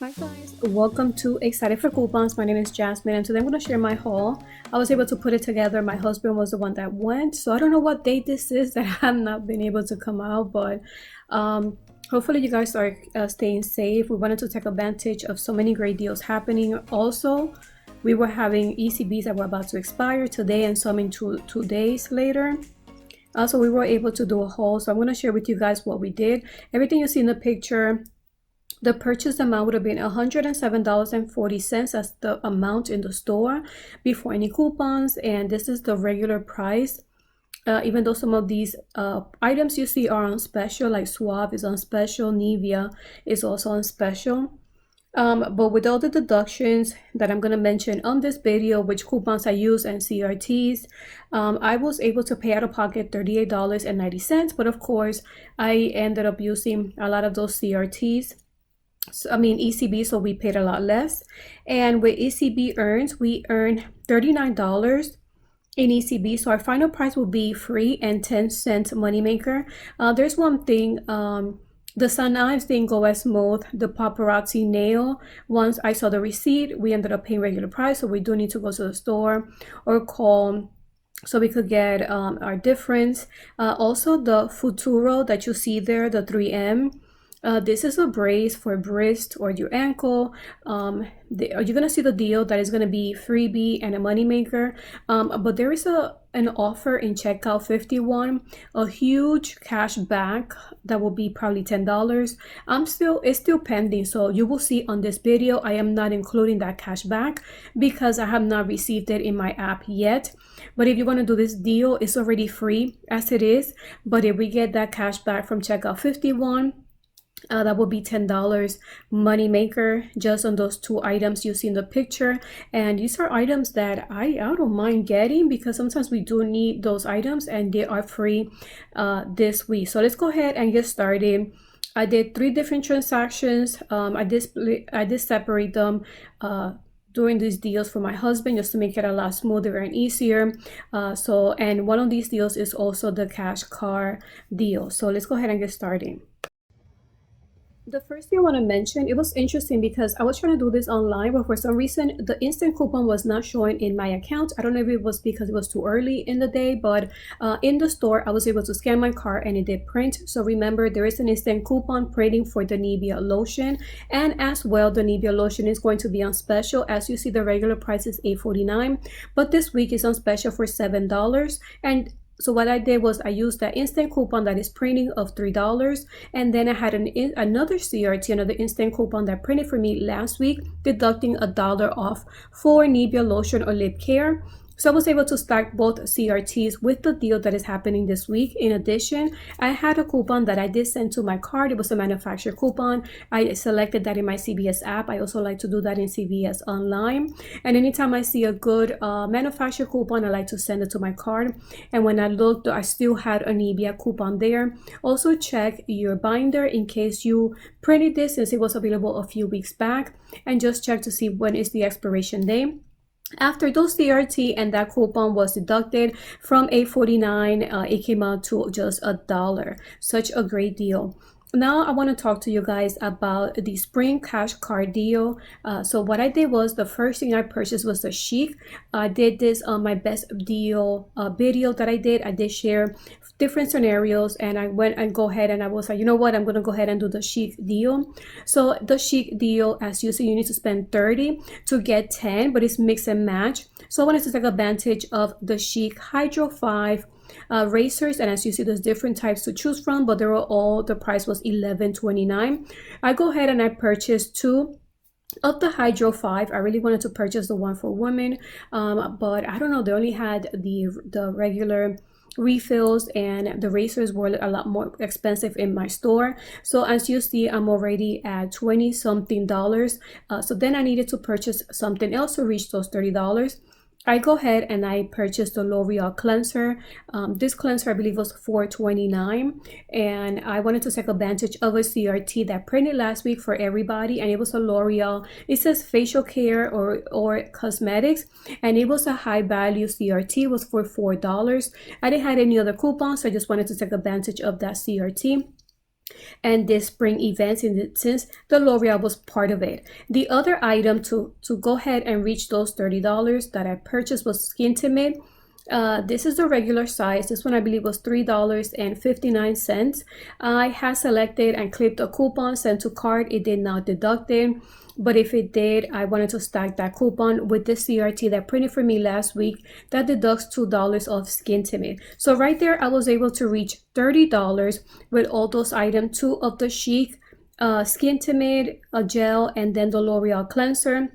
Hi guys, welcome to Excited for Coupons. My name is Jasmine and today I'm going to share my haul. I was able to put it together. My husband was the one that went, so I don't know what date this is that I have not been able to come out, but hopefully you guys are staying safe. We wanted to take advantage of so many great deals happening. Also, we were having ECBs that were about to expire today and some in two days later. Also, we were able to do a haul, so I'm going to share with you guys what we did. Everything you see in the picture, the purchase amount would have been $107.40 as the amount in the store before any coupons, and this is the regular price. Even though some of these items you see are on special, like Suave is on special, Nivea is also on special. But with all the deductions that I'm going to mention on this video, which coupons I use and CRTs, I was able to pay out of pocket $38.90, but of course I ended up using a lot of those CRTs. ECB, so we paid a lot less. And with ECB earns, we earned $39 in ECB, so our final price will be free and 10-cent moneymaker. There's one thing, the Sun Knives didn't go as smooth. The paparazzi nail, once I saw the receipt, we ended up paying regular price, so we do need to go to the store or call so we could get our difference. Also the Futuro that you see there, the 3M, this is a brace for wrist or your ankle. You're gonna see the deal that is gonna be freebie and a moneymaker. But there is an offer in checkout 51, a huge cash back that will be probably $10. It's still pending, so you will see on this video I am not including that cash back because I have not received it in my app yet. But if you want to do this deal, it's already free as it is. But if we get that cash back from checkout 51, that will be $10 money maker just on those two items you see in the picture. And these are items that I don't mind getting because sometimes we do need those items and they are free this week. So let's go ahead and get started. I did 3 different transactions. I did separate them during these deals for my husband just to make it a lot smoother and easier. And one of these deals is also the cash car deal. So let's go ahead and get started. The first thing I want to mention, it was interesting because I was trying to do this online, but for some reason the instant coupon was not showing in my account. I don't know if it was because it was too early in the day, but in the store I was able to scan my card and it did print. So remember, there is an instant coupon printing for the Nivea lotion, and as well the Nivea lotion is going to be on special. As you see, the regular price is $8.49, but this week is on special for $7. And so what I did was I used that instant coupon that is printing of $3, and then I had another CRT, another instant coupon that printed for me last week, deducting $1 off for Nivea lotion or lip care. So I was able to stack both CRTs with the deal that is happening this week. In addition, I had a coupon that I did send to my card. It was a manufacturer coupon. I selected that in my CVS app. I also like to do that in CVS online. And anytime I see a good manufacturer coupon, I like to send it to my card. And when I looked, I still had a Nivea coupon there. Also check your binder in case you printed this since it was available a few weeks back. And just check to see when is the expiration date. After those CRT and that coupon was deducted from $8.49, it came out to just $1. Such a great deal. Now I want to talk to you guys about the spring cash card deal. So what I did was, the first thing I purchased was the Chic. I did this on my best deal video that I did. I did share different scenarios, and I went and go ahead and I was like, you know what, I'm gonna go ahead and do the Chic deal. So the Chic deal, as you see, you need to spend 30 to get 10, but it's mix and match. So I wanted to take advantage of the Chic Hydro 5 razors, and as you see, there's different types to choose from, but they were all, the price was $11.29. I go ahead and I purchased 2 of the Hydro 5. I really wanted to purchase the one for women, but I don't know, they only had the regular refills, and the razors were a lot more expensive in my store. So as you see, I'm already at 20 something dollars. So then I needed to purchase something else to reach those $30. I go ahead and I purchased the L'Oreal cleanser. This cleanser I believe was $4.29, and I wanted to take advantage of a CRT that printed last week for everybody, and it was a L'Oreal. It says facial care or cosmetics, and it was a high value CRT. It was for $4. I didn't have any other coupons, so I just wanted to take advantage of that CRT. and this spring events, since the L'Oreal was part of it. The other item to go ahead and reach those $30 that I purchased was Skin Timid. This is the regular size. This one I believe was $3.59. I had selected and clipped a coupon, sent to cart. It did not deduct it, but if it did, I wanted to stack that coupon with the CRT that printed for me last week that deducts $2 off Skin Timid. So right there, I was able to reach $30 with all those items, two of the Chic Skin Timid, a gel, and then the L'Oreal cleanser.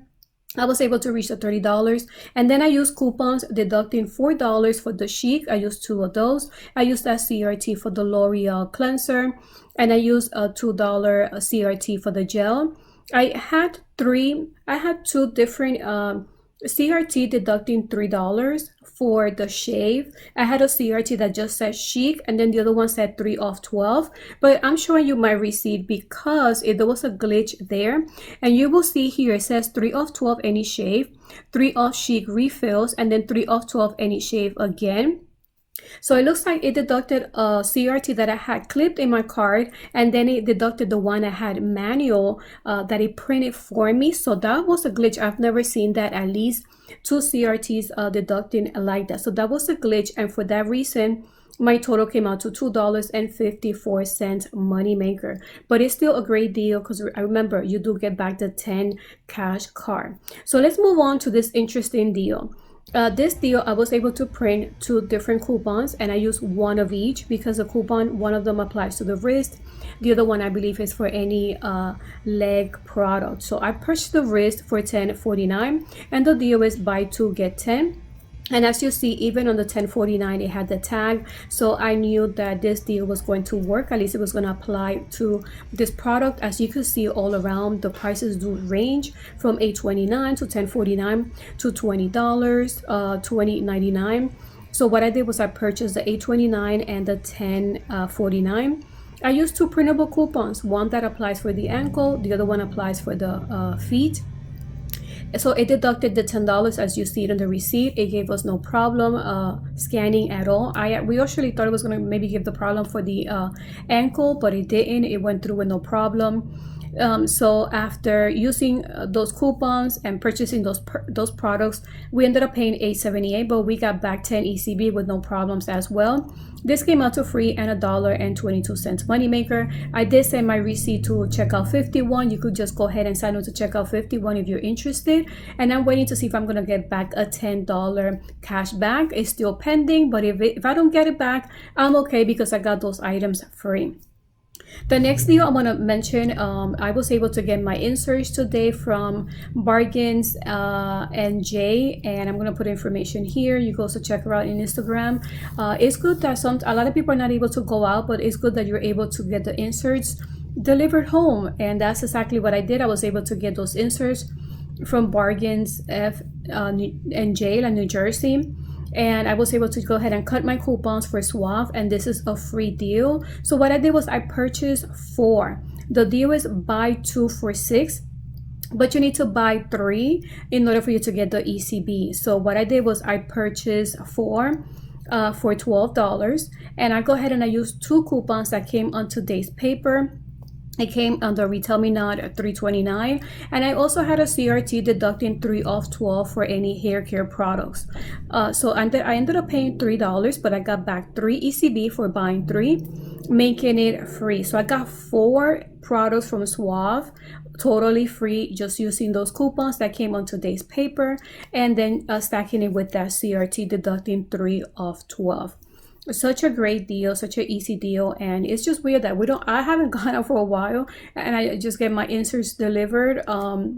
I was able to reach the $30, and then I used coupons deducting $4 for the Chic. I used two of those. I used that CRT for the L'Oreal cleanser, and I used a $2 CRT for the gel. I had two different CRT deducting $3 for the shave. I had a CRT that just said Chic, and then the other one said 3 off 12. But I'm showing you my receipt because there was a glitch there. And you will see here it says 3 off 12 any shave, 3 off Chic refills, and then 3 off 12 any shave again. So it looks like it deducted a CRT that I had clipped in my card, and then it deducted the one I had manual that it printed for me. So that was a glitch. I've never seen that, at least two CRTs deducting like that. So that was a glitch, and for that reason, my total came out to $2.54 moneymaker. But it's still a great deal because I remember you do get back the 10 cash card. So let's move on to this interesting deal. This deal, I was able to print two different coupons, and I used one of each because the coupon, one of them applies to the wrist, the other one I believe is for any leg product. So I purchased the wrist for $10.49, and the deal is buy two get 10. And as you see, even on the $10.49, it had the tag. So I knew that this deal was going to work. At least it was going to apply to this product. As you can see all around, the prices do range from $8.29 to $10.49 to $20, $20.99. So what I did was I purchased the $8.29 and the $10.49. I used two printable coupons, one that applies for the ankle, the other one applies for the feet. So it deducted the $10 as you see it on the receipt. It gave us no problem scanning at all. We actually thought it was going to maybe give the problem for the ankle, but it didn't. It went through with no problem. So after using those coupons and purchasing those products, we ended up paying $8.78, but we got back 10 ECB with no problems as well. This came out to free and $1.22 moneymaker. I did send my receipt to checkout 51. You could just go ahead and sign up to checkout 51 if you're interested. And I'm waiting to see if I'm gonna get back a $10 cash back. It's still pending, but if I don't get it back, I'm okay because I got those items free. The next deal I want to mention, I was able to get my inserts today from Bargains NJ, and I'm going to put information here. You can also check her out in Instagram. It's good that a lot of people are not able to go out, but it's good that you're able to get the inserts delivered home, and that's exactly what I did. I was able to get those inserts from Bargains NJ in New Jersey. And I was able to go ahead and cut my coupons for Suave, and this is a free deal. So what I did was I purchased 4. The deal is buy 2 for 6, but you need to buy 3 in order for you to get the ECB. So what I did was I purchased 4 for $12, and I go ahead and I used 2 coupons that came on today's paper. It came under Retail Me Not at $3.29, and I also had a CRT deducting 3 off 12 for any hair care products. So I ended up paying $3, but I got back 3 ECB for buying 3, making it free. So I got 4 products from Suave totally free, just using those coupons that came on today's paper, and then stacking it with that CRT deducting 3 off 12. Such a great deal, such an easy deal. And it's just weird that I haven't gone out for a while, and I just get my inserts delivered,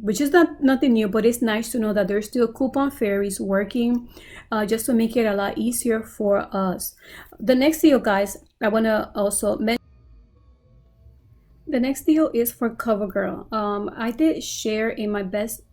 which is nothing new, but it's nice to know that there's still coupon fairies working, just to make it a lot easier for us. The next deal, guys, I want to also mention. The next deal is for CoverGirl. I did share in my best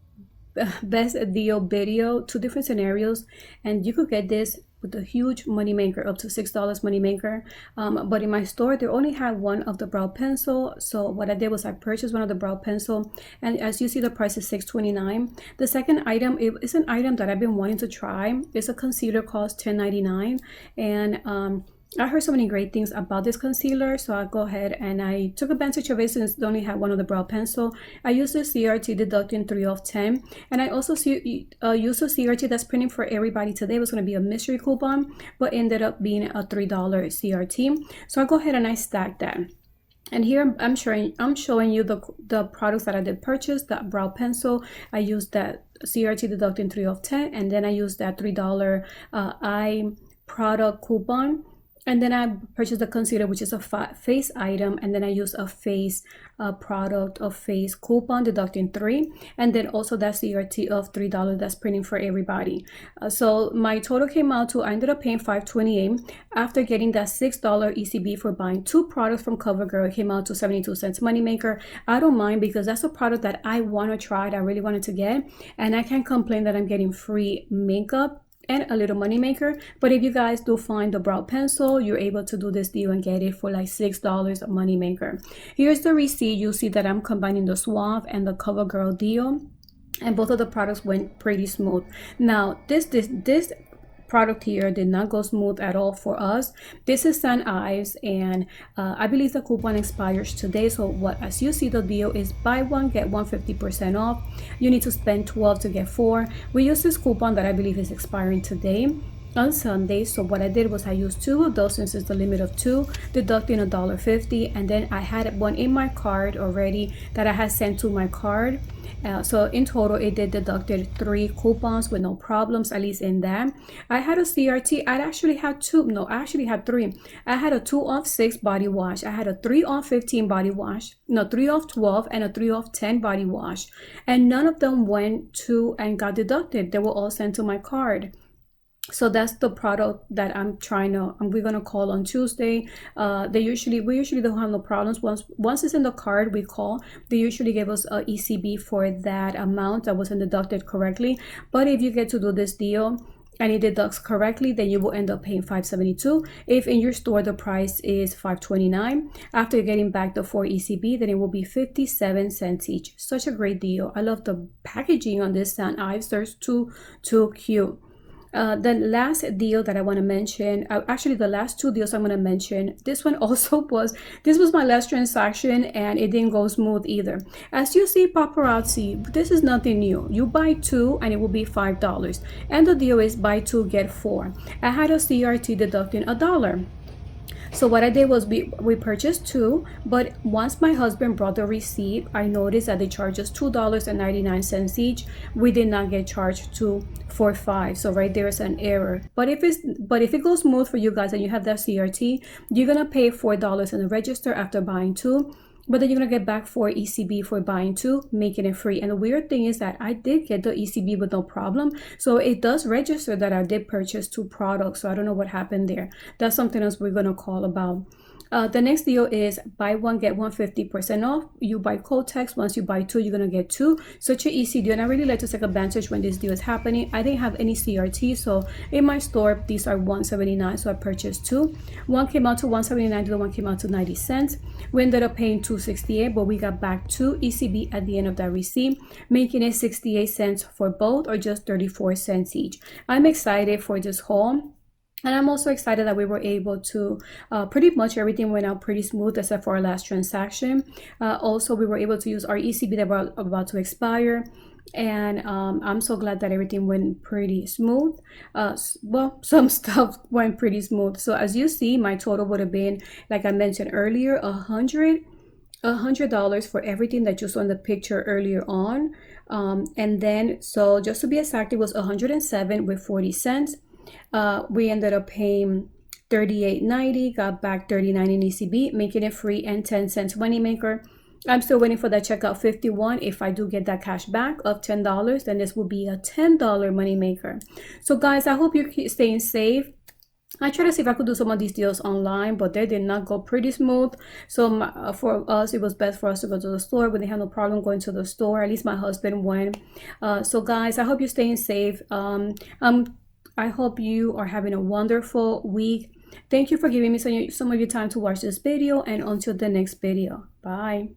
deal video 2 different scenarios, and you could get this with a huge money maker, up to $6 money maker. But in my store, they only had one of the brow pencil. So what I did was I purchased one of the brow pencil, and as you see, the price is $6.29. The second item is an item that I've been wanting to try. It's a concealer, cost $10.99, and I heard so many great things about this concealer, so I'll go ahead and I took advantage of it since they only had one of the brow pencil. I used the CRT deducting 3 of 10, and I also used a CRT that's printing for everybody today. It was going to be a mystery coupon, but ended up being a $3 CRT. So I'll go ahead and I stacked that. And here I'm showing you the products that I did purchase. That brow pencil, I used that CRT deducting 3 of 10, and then I used that $3 eye product coupon. And then I purchased the concealer, which is a face item, and then I use a face product of face coupon deducting 3, and then also that CRT of $3 that's printing for everybody. So my total came out to, I ended up paying $5.28 after getting that $6 ECB for buying 2 products from CoverGirl. It came out to 72 cents moneymaker. I don't mind because that's a product that I want to try, that I really wanted to get, and I can't complain that I'm getting free makeup and a little money maker. But if you guys do find the brow pencil, you're able to do this deal and get it for like $6 money maker. Here's the receipt. You see that I'm combining the Suave and the CoverGirl deal, and both of the products went pretty smooth. Now this product here did not go smooth at all for us. This is St. Ives, and I believe the coupon expires today. So what, as you see, the deal is buy one get one 50% off. You need to spend 12 to get 4. We use this coupon that I believe is expiring today on Sunday. So what I did was I used 2 of those since it's the limit of 2, deducting $1.50, and then I had one in my card already that I had sent to my card. So in total, it did deducted 3 coupons with no problems, at least in that. I had a CRT. I actually had 2. No, I actually had 3. I had a 2 off 6 body wash. I had a 3 off 15 body wash. No, 3 off 12 and a 3 off 10 body wash. And none of them went to and got deducted. They were all sent to my card. So that's the product that we're gonna call on Tuesday. We usually don't have no problems. Once it's in the card, we call. They usually give us a ECB for that amount that wasn't deducted correctly. But if you get to do this deal and it deducts correctly, then you will end up paying $5.72. If in your store the price is $5.29, after getting back the 4 ECB, then it will be 57 cents each. Such a great deal. I love the packaging on this St. Ives. They're too cute. The last deal that I want to mention, actually the last 2 deals I'm going to mention, this one also this was my last transaction and it didn't go smooth either. As you see, paparazzi, this is nothing new. You buy 2 and it will be $5, and the deal is buy 2 get 4. I had a CRT deducting $1. So what I did was we purchased 2, but once my husband brought the receipt, I noticed that they charged us $2.99 each. We did not get charged 2 for 5. So right there is an error. But if it goes smooth for you guys and you have that CRT, you're gonna pay $4 in the register after buying 2. But then you're gonna get back 4 ECB for buying 2, making it free. And the weird thing is that I did get the ECB with no problem. So it does register that I did purchase 2 products. So I don't know what happened there. That's something else we're gonna call about. The next deal is buy 1 get 1 50% off. You buy Kotex. Once you buy 2, you're gonna get 2. Such an easy deal, and I really like to take advantage when this deal is happening. I didn't have any CRT, so in my store these are $1.79, so I purchased 2. One came out to $1.79, the other one came out to 90 cents. We ended up paying $2.68, but we got back 2 ECB at the end of that receipt, making it 68 cents for both, or just 34 cents each. I'm excited for this haul. And I'm also excited that we were able to, pretty much everything went out pretty smooth except for our last transaction. Also, we were able to use our ECB that were about to expire. And I'm so glad that everything went pretty smooth. Well, some stuff went pretty smooth. So as you see, my total would have been, like I mentioned earlier, $100 for everything that you saw in the picture earlier on. And then, so just to be exact, it was 107 with 40 cents. We ended up paying $38.90, got back $39 in ECB, making it free and 10 cents moneymaker. I'm still waiting for that checkout 51. If I do get that cash back of $10, then this will be a $10 moneymaker. So guys, I hope you're staying safe. I tried to see if I could do some of these deals online, but they did not go pretty smooth. So for us, it was best for us to go to the store. We didn't have no problem going to the store. At least my husband went. So guys, I hope you're staying safe. I hope you are having a wonderful week. Thank you for giving me some of your time to watch this video, and until the next video. Bye.